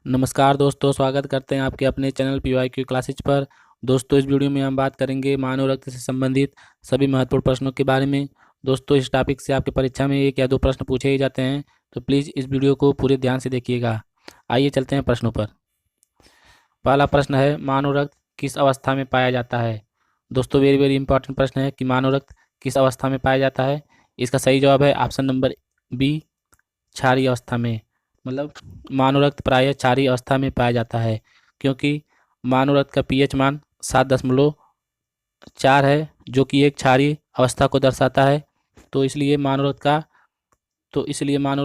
नमस्कार दोस्तों, स्वागत करते हैं आपके अपने चैनल PYQ क्लासेज पर। दोस्तों, इस वीडियो में हम बात करेंगे मानव रक्त से संबंधित सभी महत्वपूर्ण प्रश्नों के बारे में। दोस्तों, इस टॉपिक से आपके परीक्षा में 1 या 2 प्रश्न पूछे ही जाते हैं, तो प्लीज़ इस वीडियो को पूरे ध्यान से देखिएगा। आइए चलते हैं प्रश्नों पर। पहला प्रश्न है, मानव रक्त किस अवस्था में पाया जाता है? दोस्तों, वेरी वेरी इंपॉर्टेंट प्रश्न है कि मानव रक्त किस अवस्था में पाया जाता है। इसका सही जवाब है ऑप्शन नंबर बी, क्षारीय अवस्था में। मतलब मानव रक्त प्रायः क्षारीय अवस्था में पाया जाता है, क्योंकि मानव रक्त का पीएच मान 7.4 है, जो कि एक क्षारीय अवस्था को दर्शाता है। तो इसलिए मानव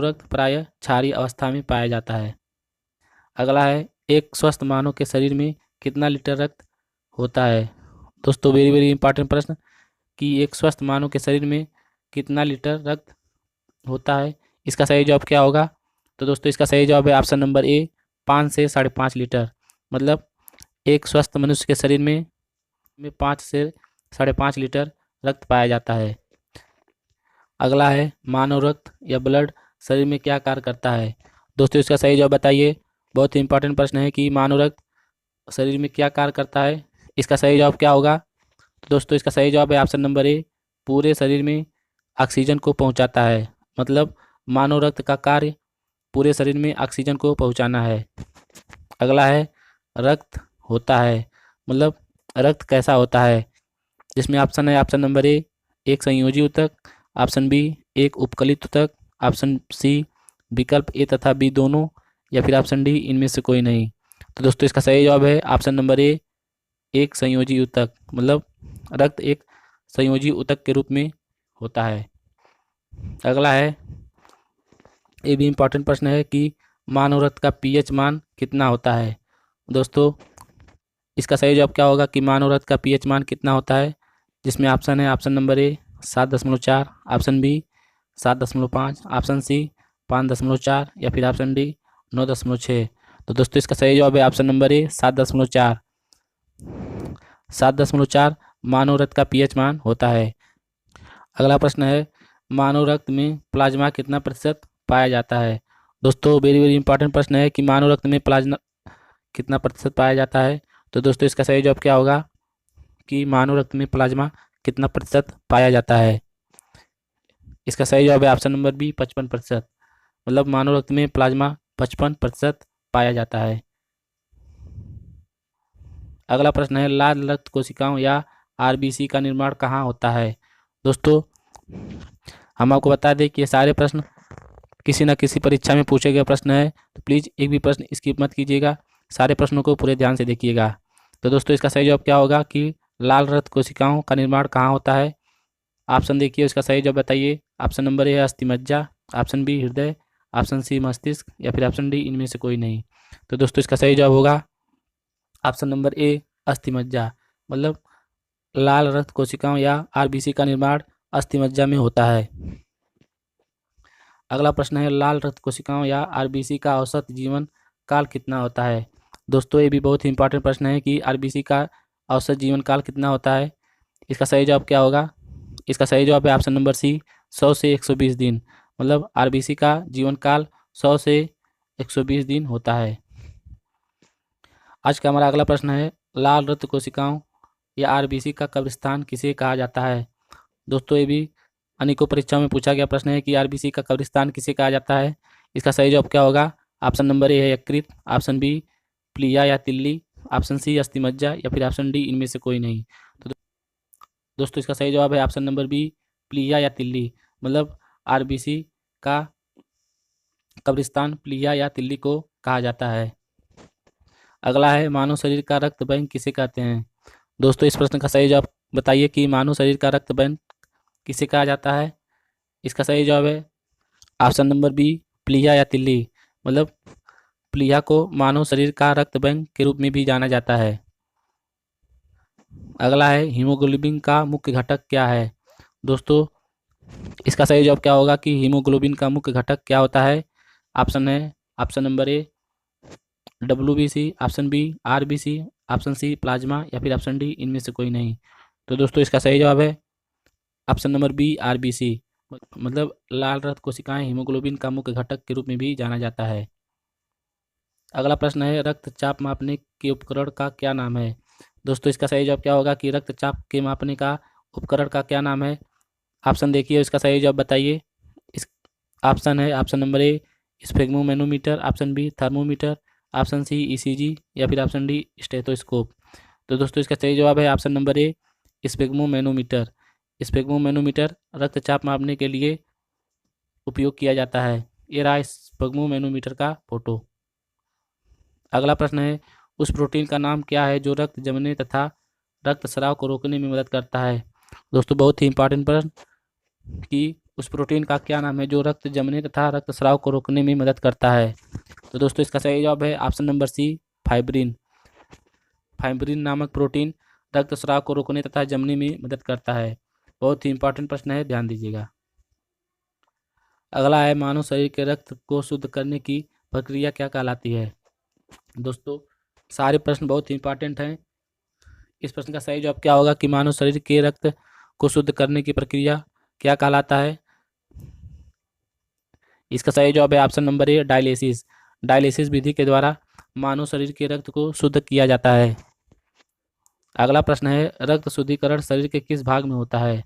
रक्त प्रायः क्षारीय अवस्था में पाया जाता है। अगला है, एक स्वस्थ मानव के शरीर में कितना लीटर रक्त होता है? दोस्तों, वेरी वेरी इंपॉर्टेंट प्रश्न कि एक स्वस्थ मानव के शरीर में कितना लीटर रक्त होता है। इसका सही जवाब क्या होगा? तो दोस्तों, इसका सही जवाब है ऑप्शन नंबर ए, 5 से 5.5 लीटर। मतलब एक स्वस्थ मनुष्य के शरीर में 5 से 5.5 लीटर रक्त पाया जाता है। अगला है, मानव रक्त या ब्लड शरीर में क्या कार्य करता है? दोस्तों, इसका सही जवाब बताइए। बहुत ही इंपॉर्टेंट प्रश्न है कि मानव रक्त शरीर में क्या कार्य करता है। इसका सही जवाब क्या होगा? तो दोस्तों, इसका सही जवाब है ऑप्शन नंबर ए, पूरे शरीर में ऑक्सीजन को पहुंचाता है। मतलब मानव रक्त का कार्य पूरे शरीर में ऑक्सीजन को पहुंचाना है। अगला है, रक्त होता है, मतलब रक्त कैसा होता है? जिसमें ऑप्शन है ऑप्शन नंबर ए, एक संयोजी ऊतक, ऑप्शन बी एक उपकलित ऊतक, ऑप्शन सी विकल्प ए तथा बी दोनों, या फिर ऑप्शन डी इनमें से कोई नहीं। तो दोस्तों, इसका सही जवाब है ऑप्शन नंबर ए, एक संयोजी ऊतक। मतलब रक्त एक संयोजी ऊतक के रूप में होता है। अगला है, ये भी इम्पॉर्टेंट प्रश्न है कि मानव रक्त का पीएच मान कितना होता है? दोस्तों, इसका सही जवाब क्या होगा कि मानव रक्त का पीएच मान कितना होता है? जिसमें ऑप्शन है option number A 7.4, option B 7.5, option C 5.4, या फिर ऑप्शन डी 9.6। तो दोस्तों, इसका सही जवाब है ऑप्शन नंबर ए 7.4। 7.4 मानव रक्त का पीएच मान होता है। अगला प्रश्न है, मानव रक्त में प्लाज्मा कितना प्रतिशत पाया जाता है? दोस्तों, वेरी वेरी इंपॉर्टेंट प्रश्न है कि मानव रक्त में प्लाज्मा कितना प्रतिशत पाया जाता है। तो दोस्तों, इसका सही जवाब क्या होगा कि मानव रक्त में प्लाज्मा कितना प्रतिशत पाया जाता है? इसका सही जवाब है ऑप्शन नंबर बी, 55%। मतलब मानव रक्त में प्लाज्मा 55% पाया जाता है। अगला प्रश्न है, लाल रक्त कोशिकाओं या आरबीसी का निर्माण कहाँ होता है? दोस्तों, हम आपको बता दें कि ये सारे प्रश्न किसी न किसी परीक्षा में पूछे गए प्रश्न है, तो प्लीज़ एक भी प्रश्न स्किप मत कीजिएगा, सारे प्रश्नों को पूरे ध्यान से देखिएगा। तो दोस्तों, इसका सही जवाब क्या होगा कि लाल रक्त कोशिकाओं का निर्माण कहाँ होता है? ऑप्शन देखिए, इसका सही जवाब बताइए। ऑप्शन नंबर ए अस्थिमज्जा, ऑप्शन बी हृदय, ऑप्शन सी मस्तिष्क, या फिर ऑप्शन डी इनमें से कोई नहीं। तो दोस्तों, इसका सही जवाब होगा ऑप्शन नंबर ए अस्थिमज्जा। मतलब लाल रक्त कोशिकाओं या आरबीसी का निर्माण अस्थिमज्जा में होता है। अगला प्रश्न है, लाल रक्त कोशिकाओं या आरबीसी का औसत जीवन काल कितना होता है? दोस्तों, ये भी बहुत ही इंपॉर्टेंट प्रश्न है कि आरबीसी का औसत जीवन काल कितना होता है। इसका सही जवाब क्या होगा? इसका सही जवाब है ऑप्शन नंबर सी, 100 से 120 दिन। मतलब आरबीसी का जीवन काल 100 से 120 दिन होता है। आज का हमारा अगला प्रश्न है, लाल रक्त कोशिकाओं या आरबीसी का कब्रिस्तान किसे कहा जाता है? दोस्तों, ये भी अनेकों परीक्षाओं में पूछा गया प्रश्न है कि आरबीसी का कब्रिस्तान किसे कहा जाता है। इसका सही जवाब क्या होगा? ऑप्शन नंबर ए है यकृत, ऑप्शन बी प्लिया या तिल्ली, ऑप्शन सी अस्थिमज्जा, या फिर ऑप्शन डी इनमें से कोई नहीं। तो दोस्तों, इसका सही जवाब है ऑप्शन नंबर बी, प्लिया या तिल्ली। मतलब आरबीसी का कब्रिस्तान प्लिया या तिल्ली को कहा जाता है। अगला है, मानव शरीर का रक्त बैंक किसे कहते हैं? दोस्तों, इस प्रश्न का सही जवाब बताइए कि मानव शरीर का रक्त बैंक किसे कहा जाता है। इसका सही जवाब है ऑप्शन नंबर बी, प्लीहा या तिल्ली। मतलब प्लीहा को मानव शरीर का रक्त बैंक के रूप में भी जाना जाता है। अगला है, हीमोग्लोबिन का मुख्य घटक क्या है? दोस्तों, इसका सही जवाब क्या होगा कि हीमोग्लोबिन का मुख्य घटक क्या होता है? ऑप्शन है option number A WBC, option B RBC, option C plasma, या फिर ऑप्शन डी इनमें से कोई नहीं। तो दोस्तों, इसका सही जवाब है ऑप्शन नंबर बी RBC। मतलब लाल रक्त कोशिकाएं हीमोग्लोबिन का मुख्य घटक के रूप में भी जाना जाता है। अगला प्रश्न है रक्तचाप मापने के उपकरण का क्या नाम है। दोस्तों इसका सही जवाब क्या होगा कि रक्तचाप के मापने का उपकरण का क्या नाम है। ऑप्शन देखिए, इसका सही जवाब बताइए। इस ऑप्शन है option number A sphygmomanometer, option B thermometer, option C ECG या फिर ऑप्शन डी स्टेथोस्कोप। तो दोस्तों इसका सही जवाब है ऑप्शन नंबर ए स्फेग्मोमैनोमीटर। स्फेग्मोमैनोमीटर रक्तचाप मापने के लिए उपयोग किया जाता है। ये रहा स्फेग्मोमैनोमीटर का फोटो। अगला प्रश्न है उस प्रोटीन का नाम क्या है जो रक्त जमने तथा रक्तस्राव को रोकने में मदद करता है। दोस्तों बहुत ही इंपॉर्टेंट प्रश्न कि उस प्रोटीन का क्या नाम है जो रक्त जमने तथा रक्तस्राव को रोकने में मदद करता है। तो दोस्तों इसका सही जवाब है option number C fibrin. Fibrin नामक प्रोटीन रक्तस्राव को रोकने तथा जमने में मदद करता है। बहुत ही इंपॉर्टेंट प्रश्न है, ध्यान दीजिएगा। अगला है मानव शरीर के रक्त को शुद्ध करने की प्रक्रिया क्या कहलाती है। दोस्तों सारे प्रश्न बहुत ही इंपॉर्टेंट हैं। इस प्रश्न का सही जवाब क्या होगा कि मानव शरीर के रक्त को शुद्ध करने की प्रक्रिया क्या कहलाता है। इसका सही जवाब है option number A dialysis. Dialysis विधि के द्वारा मानव शरीर के रक्त को शुद्ध किया जाता है। अगला प्रश्न है रक्त शुद्धिकरण शरीर के किस भाग में होता है।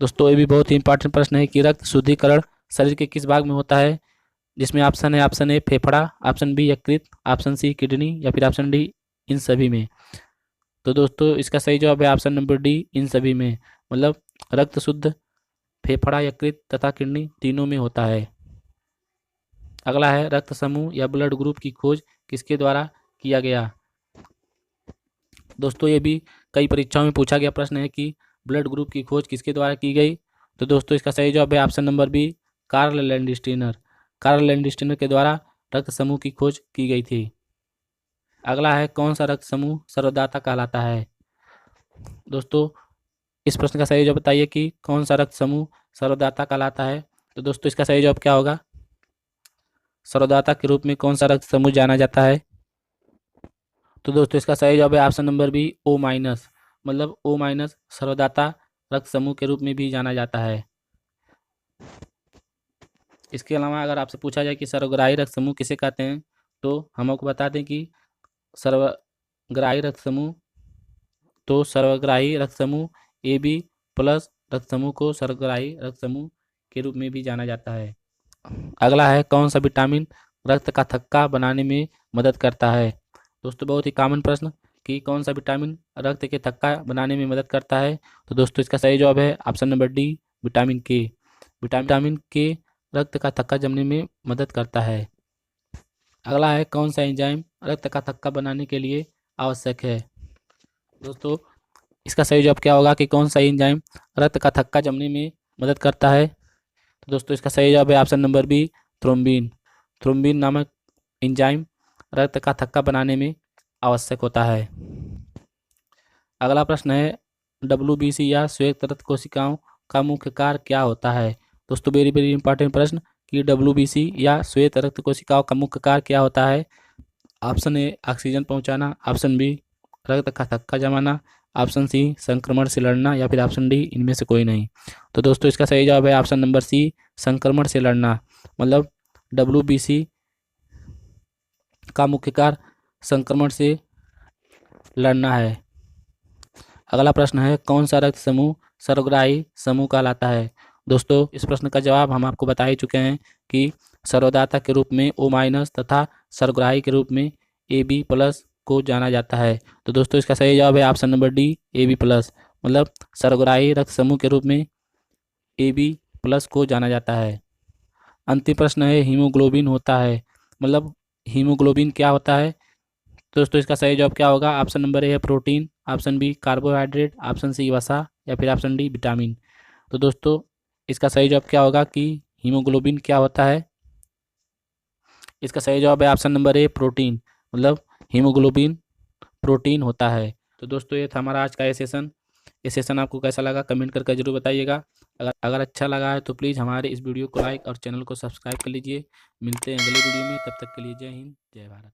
दोस्तों ये भी बहुत ही इंपॉर्टेंट प्रश्न है कि रक्त शुद्धिकरण शरीर के किस भाग में होता है, जिसमें ऑप्शन है ऑप्शन ए फेफड़ा, ऑप्शन बी यकृत, ऑप्शन सी किडनी या फिर ऑप्शन डी इन सभी में। तो दोस्तों इसका सही जवाब है ऑप्शन नंबर डी इन सभी में। मतलब रक्त शुद्ध फेफड़ा, यकृत तथा किडनी तीनों में होता है। अगला है रक्त समूह या ब्लड ग्रुप की खोज किसके द्वारा किया गया। दोस्तों ये भी कई परीक्षाओं में पूछा गया प्रश्न है कि ब्लड ग्रुप की खोज किसके द्वारा की गई। तो दोस्तों इसका सही जवाब है option number B Karl Landsteiner. Karl Landsteiner के द्वारा रक्त समूह की खोज की गई थी। अगला है कौन सा रक्त समूह सर्वदाता कहलाता है। दोस्तों इस प्रश्न का सही जवाब बताइए कि कौन सा रक्त समूह सर्वदाता कहलाता है। तो दोस्तों इसका सही जवाब क्या होगा, सर्वदाता के रूप में कौन सा रक्त समूह जाना जाता है। तो दोस्तों इसका सही जवाब है option number B O minus. मतलब ओ माइनस सर्वदाता रक्त समूह के रूप में भी जाना जाता है। इसके अलावा अगर आपसे पूछा जाए कि सर्वग्राही रक्त समूह किसे कहते हैं, तो हम आपको बता दें कि सर्वग्राही रक्त समूह सर्वग्राही रक्त समूह ए बी प्लस रक्त समूह को सर्वग्राही रक्त समूह के रूप में भी जाना जाता है। अगला है कौन सा विटामिन रक्त का थक्का बनाने में मदद करता है। दोस्तों बहुत ही कॉमन प्रश्न कि कौन सा विटामिन रक्त के थक्का बनाने में मदद करता है। तो दोस्तों इसका सही जवाब है ऑप्शन नंबर डी विटामिन के। विटामिन के रक्त का थक्का जमने में मदद करता है। अगला है कौन सा एंजाइम रक्त का थक्का बनाने के लिए आवश्यक है। दोस्तों इसका सही जवाब क्या होगा कि कौन सा एंजाइम रक्त का थक्का जमने में मदद करता है। तो दोस्तों इसका सही जवाब है option number B thrombin. Thrombin नामक एंजाइम रक्त का थक्का बनाने में आवश्यक होता है। अगला प्रश्न है WBC या श्वेत रक्त कोशिकाओं का मुख्य कार्य क्या होता है। दोस्तों वेरी वेरी इंपॉर्टेंट प्रश्न कि WBC या श्वेत रक्त कोशिकाओं का मुख्य कार्य क्या होता है। ऑप्शन ए ऑक्सीजन पहुंचाना, ऑप्शन बी रक्त का थक्का जमाना, ऑप्शन सी संक्रमण से लड़ना या फिर ऑप्शन डी इनमें से कोई नहीं। तो दोस्तों इसका सही जवाब है ऑप्शन नंबर सी संक्रमण से लड़ना। मतलब WBC का मुख्य कार्य संक्रमण से लड़ना है। अगला प्रश्न है कौन सा रक्त समूह सर्वग्राही समूह कहलाता है। दोस्तों इस प्रश्न का जवाब हम आपको बता ही चुके हैं कि सर्वदाता के रूप में O माइनस तथा सर्वग्राही के रूप में AB प्लस को जाना जाता है। तो दोस्तों इसका सही जवाब है option number D AB plus. मतलब सर्वग्राही रक्त समूह के रूप में AB प्लस को जाना जाता है। अंतिम प्रश्न है हीमोग्लोबिन होता है, मतलब हीमोग्लोबिन क्या होता है। दोस्तों इसका सही जवाब क्या होगा, ऑप्शन नंबर ए है protein, option B carbohydrate, option C वसा या फिर ऑप्शन डी विटामिन। तो दोस्तों इसका सही जवाब क्या होगा कि हीमोग्लोबिन क्या होता है। इसका सही जवाब है ऑप्शन नंबर ए प्रोटीन। मतलब हीमोग्लोबिन प्रोटीन होता है। तो दोस्तों ये था हमारा आज का ये सेशन आपको कैसा लगा कमेंट करके जरूर बताइएगा। अगर अच्छा लगा है तो प्लीज़ हमारे इस वीडियो को लाइक और चैनल को सब्सक्राइब कर लीजिए। मिलते हैं अगले वीडियो में, तब तक के लिए जय हिंद जय भारत।